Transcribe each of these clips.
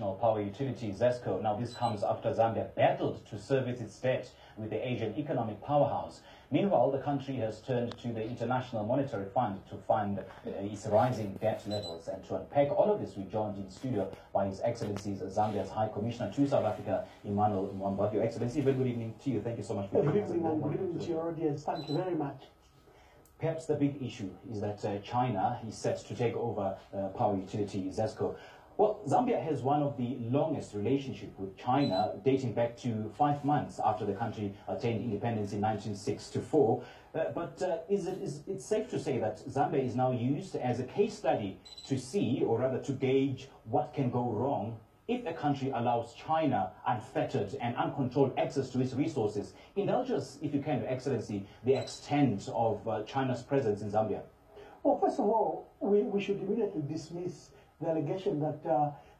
national power utility, Zesco. Now, this comes after Zambia battled to service its debt with the Asian economic powerhouse. Meanwhile, the country has turned to the International Monetary Fund to fund its rising debt levels. And to unpack all of this, we're joined in studio by His Excellency Zambia's High Commissioner to South Africa, Emmanuel Mwamba. Your Excellency, very good evening to you. Thank you so much for joining us. Good evening, and good evening to your audience. Thank you very much. Perhaps the big issue is that China is set to take over power utility Zesco. Well, Zambia has one of the longest relationships with China, dating back to 5 months after the country attained independence in 1964. But is it safe to say that Zambia is now used as a case study to see, or rather to gauge, what can go wrong if a country allows China unfettered and uncontrolled access to its resources? Indulge us, if you can, Your Excellency, the extent of China's presence in Zambia. Well, first of all, we should immediately dismiss the allegation that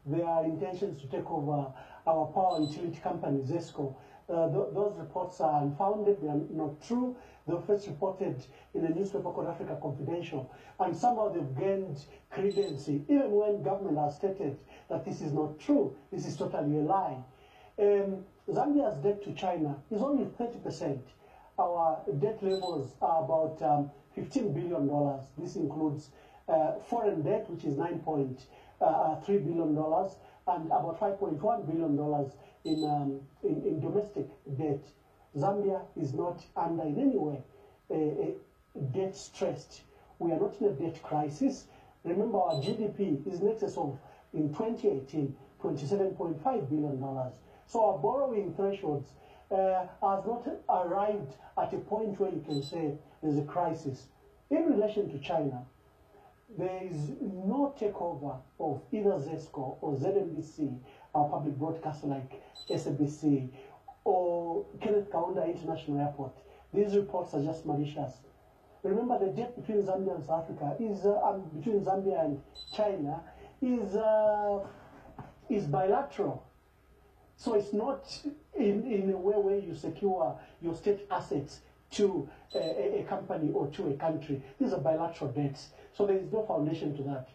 there are intentions to take over our power utility company, Zesco. Those reports are unfounded, they are not true. They were first reported in a newspaper called Africa Confidential, and somehow they've gained credency, even when government has stated that this is not true. This is totally a lie. Zambia's debt to China is only 30%. Our debt levels are about $15 billion. This includes foreign debt, which is $9.3 billion, and about $5.1 billion in domestic debt. Zambia is not under in any way debt stressed. We are not in a debt crisis. Remember, our GDP is in excess of, in 2018, $27.5 billion. So our borrowing thresholds has not arrived at a point where you can say there's a crisis. In relation to China, there is no takeover of either Zesco or ZNBC, our public broadcaster like SABC, or Kenneth Kaunda International Airport. These reports are just malicious. Remember, the debt between Zambia and South Africa is between Zambia and China is bilateral. So it's not in a way where you secure your state assets to a company or to a country. These are bilateral debts. So there is no foundation to that.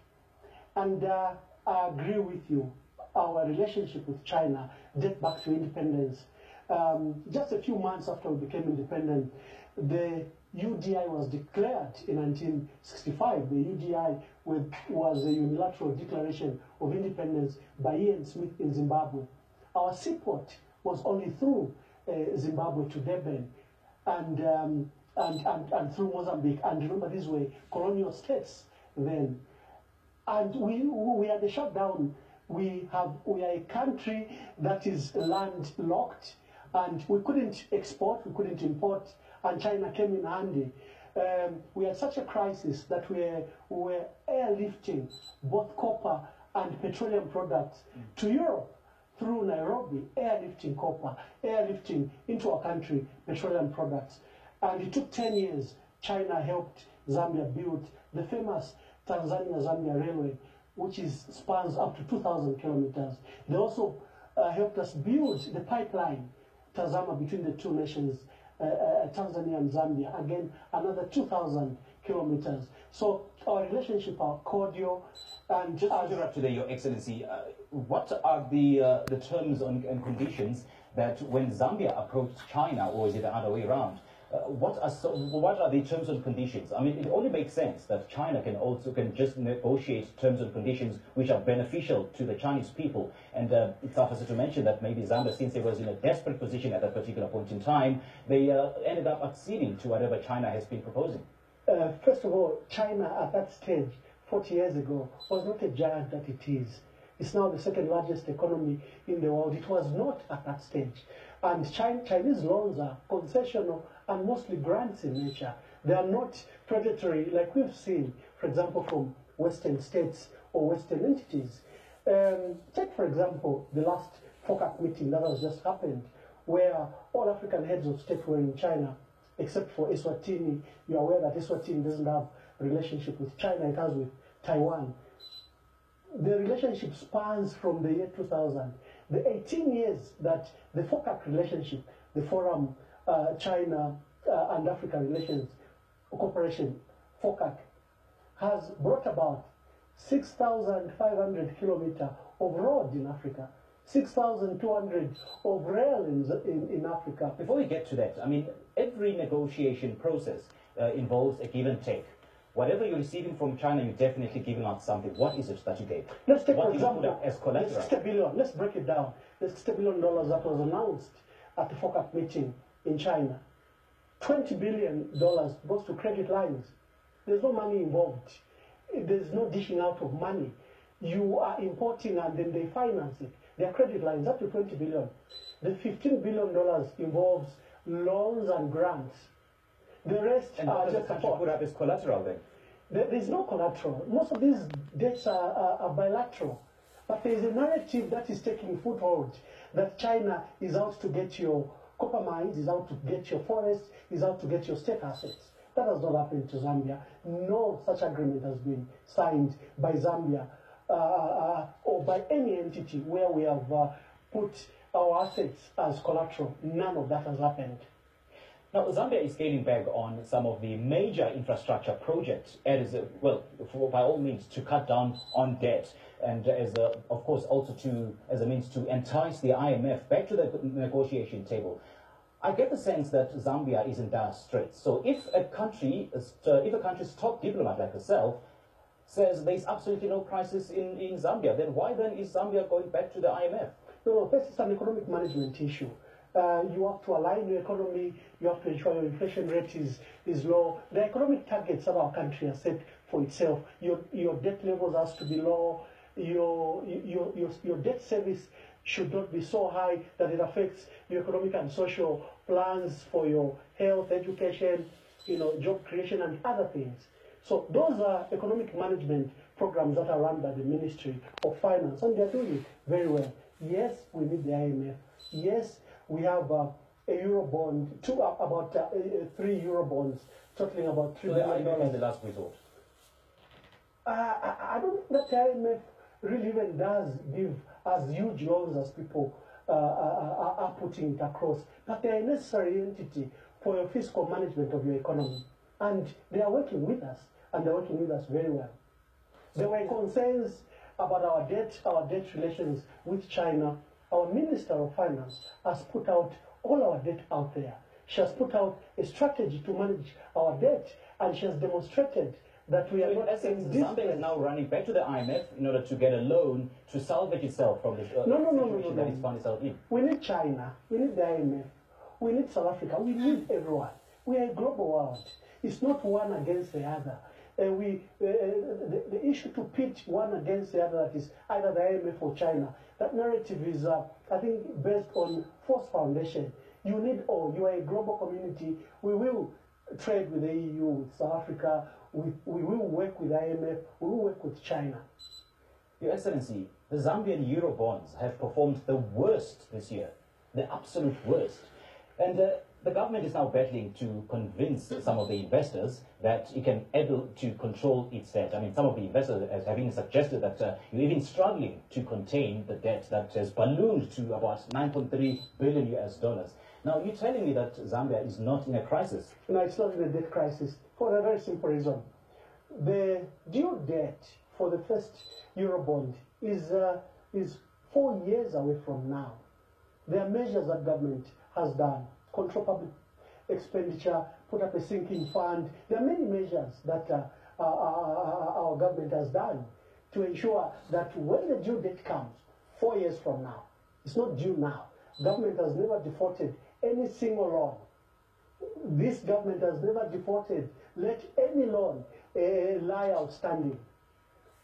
And I agree with you. Our relationship with China dates back to independence. Just a few months after we became independent, the UDI was declared in 1965. The UDI was a unilateral declaration of independence by Ian Smith in Zimbabwe. Our seaport was only through Zimbabwe to Durban and through Mozambique. And remember, these were colonial states then. And we had a shutdown. We are a country that is landlocked, and we couldn't export, we couldn't import, and China came in handy. We had such a crisis that we were airlifting both copper and petroleum products to Europe through Nairobi, airlifting copper, airlifting into our country petroleum products. And it took 10 years. China helped Zambia build the famous Tanzania-Zambia Railway, which spans up to 2,000 kilometers. They also helped us build the pipeline, Tazama, between the two nations, Tanzania and Zambia. Again, another 2,000 kilometers. So our relationship are cordial. And just to interrupt today, Your Excellency, what are the terms and conditions that when Zambia approached China, or is it the other way around? What are the terms and conditions? I mean, it only makes sense that China can just negotiate terms and conditions which are beneficial to the Chinese people. And it's often to mention that maybe Zambia, since it was in a desperate position at that particular point in time, they ended up acceding to whatever China has been proposing. First of all, China at that stage, 40 years ago, was not a giant that it is. It's now the second largest economy in the world. It was not at that stage. And Chinese loans are concessional and mostly grants in nature. They are not predatory like we've seen, for example, from Western states or Western entities. Take, for example, the last FOCAC meeting that has just happened, where all African heads of state were in China, except for Eswatini. You're aware that Eswatini doesn't have a relationship with China, it has with Taiwan. The relationship spans from the year 2000. The 18 years that the FOCAC relationship, the Forum China and Africa Relations Cooperation, FOCAC, has brought about 6,500 kilometers of road in Africa, 6,200 of rail in Africa. Before we get to that, I mean, every negotiation process involves a give and take. Whatever you're receiving from China, you're definitely giving out something. What is it that you gave? Let's take, what for example, you put up as collateral? the 60 billion. Let's break it down. The $60 billion that was announced at the FOCAC meeting in China. $20 billion goes to credit lines. There's no money involved. There's no dishing out of money. You are importing and then they finance it. Their credit lines up to $20 billion. The $15 billion involves loans and grants. The rest and are what does just the country put up as collateral then? There's no collateral. Most of these debts are bilateral. But there's a narrative that is taking foothold that China is out to get your copper mines, is out to get your forests, is out to get your state assets. That has not happened to Zambia. No such agreement has been signed by Zambia or by any entity where we have put our assets as collateral. None of that has happened. Now, Zambia is scaling back on some of the major infrastructure projects, as well, by all means, to cut down on debt, and of course, also as a means to entice the IMF back to the negotiation table. I get the sense that Zambia is in dire straits. So, if a country's top diplomat like herself says there's absolutely no crisis in Zambia, then why then is Zambia going back to the IMF? No, this is an economic management issue. You have to align your economy, you have to ensure your inflation rate is low. The economic targets that our country has set for itself, your debt levels has to be low, your debt service should not be so high that it affects your economic and social plans for your health, education, job creation and other things. So those are economic management programs that are run by the Ministry of Finance, and they're doing it very well. Yes, we need the IMF. Yes, we have a Eurobond, about 3 Eurobonds, totaling about $3 billion. The IMF is the last resort. I don't think that the IMF really even does give as huge loans as people are putting it across. But they are a necessary entity for your fiscal management of your economy. And they are working with us, and they're working with us very well. There were concerns about our debt relations with China. Our Minister of Finance has put out all our debt out there. She has put out a strategy to manage our debt, and she has demonstrated that we are not... Zambia is now running back to the IMF in order to get a loan to salvage itself from this situation that it's found itself in. We need China, we need the IMF, we need South Africa, we need everyone. We are a global world. It's not one against the other. The issue to pit one against the other, that is either the IMF or China, that narrative is, I think, based on false foundation. You need all. You are a global community. We will trade with the EU, with South Africa. We will work with the IMF. We will work with China. Your Excellency, the Zambian Eurobonds have performed the worst this year, the absolute worst. And the government is now battling to convince some of the investors that it can able to control its debt. I mean, some of the investors have even suggested that you're even struggling to contain the debt that has ballooned to about $9.3 billion US. Now, you're telling me that Zambia is not in a crisis? No, it's not in a debt crisis for a very simple reason. The due debt for the first Eurobond is 4 years away from now. There are measures that government has done. Control public expenditure, put up a sinking fund. There are many measures that our government has done to ensure that when the due date comes, 4 years from now, it's not due now. Government has never defaulted any single loan. This government has never defaulted, let any loan lie outstanding.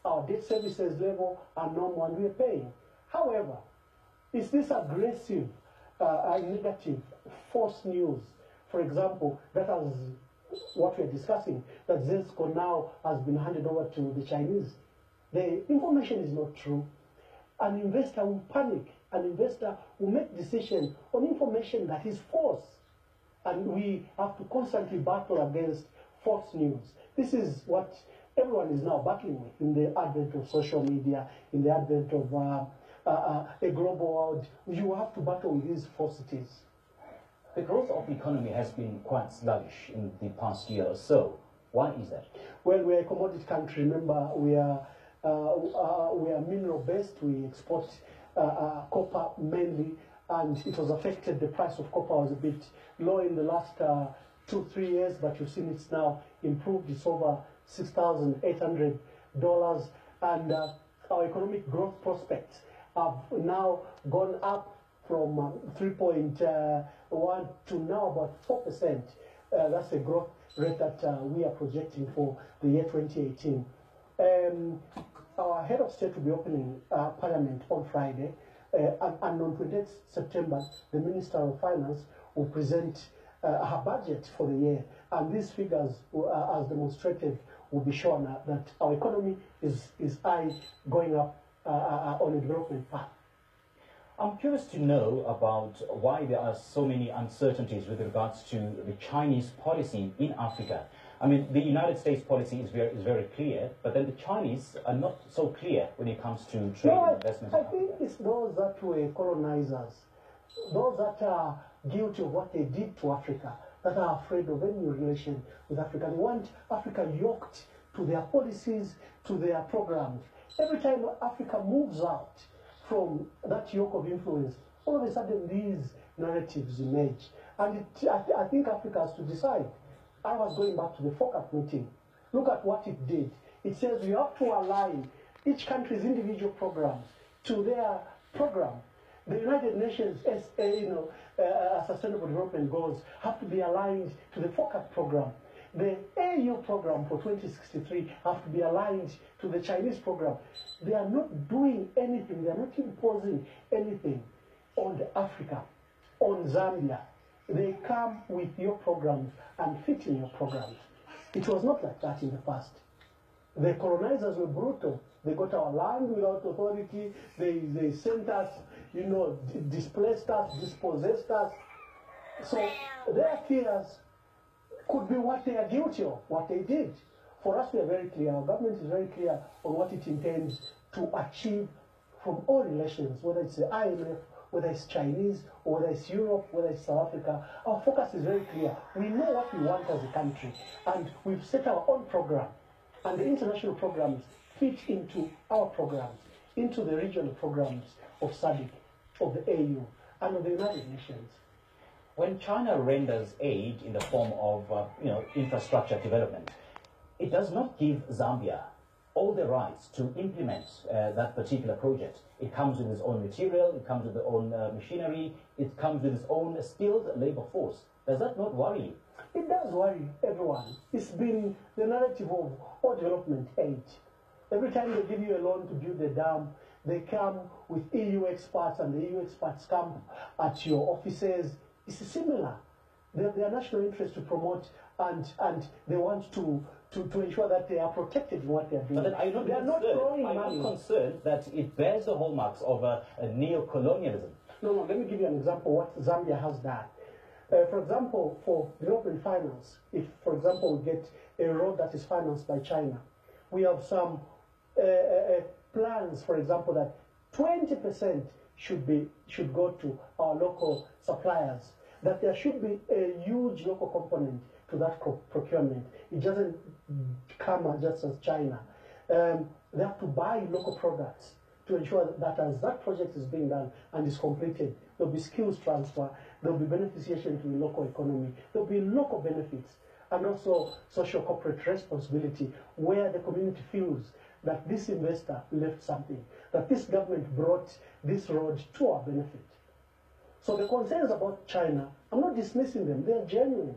Our debt services level are normal and we are paying. However, it's this aggressive, negative, false news, for example, that has what we're discussing, that Zesco now has been handed over to the Chinese. The information is not true. An investor will panic. An investor will make decisions on information that is false. And we have to constantly battle against false news. This is what everyone is now battling with in the advent of social media, in the advent of a global world. You have to battle with these falsities. The growth of the economy has been quite sluggish in the past year or so. Why is that? Well, we're a commodity country. Remember, we are we are mineral based. We export copper mainly, and it was affected. The price of copper was a bit low in the last 2-3 years, but you've seen it's now improved. It's over $6,800, and our economic growth prospects have now gone up from 3.1 to now about 4%. That's a growth rate that we are projecting for the year 2018. Our head of state will be opening Parliament on Friday, and on 28th September, the Minister of Finance will present her budget for the year, and these figures, as demonstrated, will be shown that our economy is going up on a development path. I'm curious to know about why there are so many uncertainties with regards to the Chinese policy in Africa. I mean, the United States policy is very clear, but then the Chinese are not so clear when it comes to trade and investment. I think it's those that were colonizers, those that are guilty of what they did to Africa, that are afraid of any relation with Africa. They want Africa yoked to their policies, to their programs. Every time Africa moves out from that yoke of influence, all of a sudden these narratives emerge. And I think Africa has to decide. I was going back to the FOCAP meeting. Look at what it did. It says we have to align each country's individual programs to their program. The United Nations Sustainable Development Goals have to be aligned to the FOCAP program. The AU program for 2063 have to be aligned to the Chinese program. They are not doing anything. They are not imposing anything on Africa, on Zambia. They come with your programs and fit in your programs. It was not like that in the past. The colonizers were brutal. They got our land without authority. They sent us, displaced us, dispossessed us. So their fears could be what they are guilty of, what they did. For us, we are very clear. Our government is very clear on what it intends to achieve from all relations, whether it's the IMF, whether it's Chinese, or whether it's Europe, whether it's South Africa. Our focus is very clear. We know what we want as a country, and we've set our own program. And the international programs fit into our programs, into the regional programs of SADC, of the AU, and of the United Nations. When China renders aid in the form of infrastructure development, it does not give Zambia all the rights to implement that particular project. It comes with its own material, it comes with its own machinery, it comes with its own skilled labor force. Does that not worry you? It does worry everyone. It's been the narrative of all development aid. Every time they give you a loan to build a dam, they come with EU experts, and the EU experts come at your offices. It's similar. They are national interest to promote, and they want to ensure that they are protected in what they are doing. But then I'm not concerned that it bears the hallmarks of a neo-colonialism. No, let me give you an example of what Zambia has done. For example, for development finance, if, for example, we get a road that is financed by China, we have some plans, for example, that 20% should go to our local suppliers, that there should be a huge local component to that procurement. It doesn't come just as China. They have to buy local products to ensure that as that project is being done and is completed, there'll be skills transfer, there'll be beneficiation to the local economy, there'll be local benefits, and also social corporate responsibility, where the community feels that this investor left something, that this government brought this road to our benefit. So the concerns about China, I'm not dismissing them, they're genuine.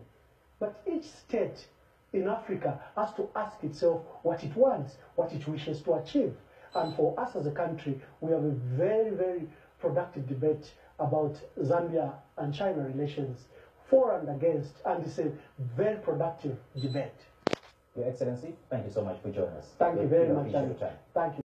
But each state in Africa has to ask itself what it wants, what it wishes to achieve. And for us as a country, we have a very, very productive debate about Zambia and China relations, for and against, and it's a very productive debate. Your Excellency, thank you so much for joining us. Thank you very much. Thank you. Thank you.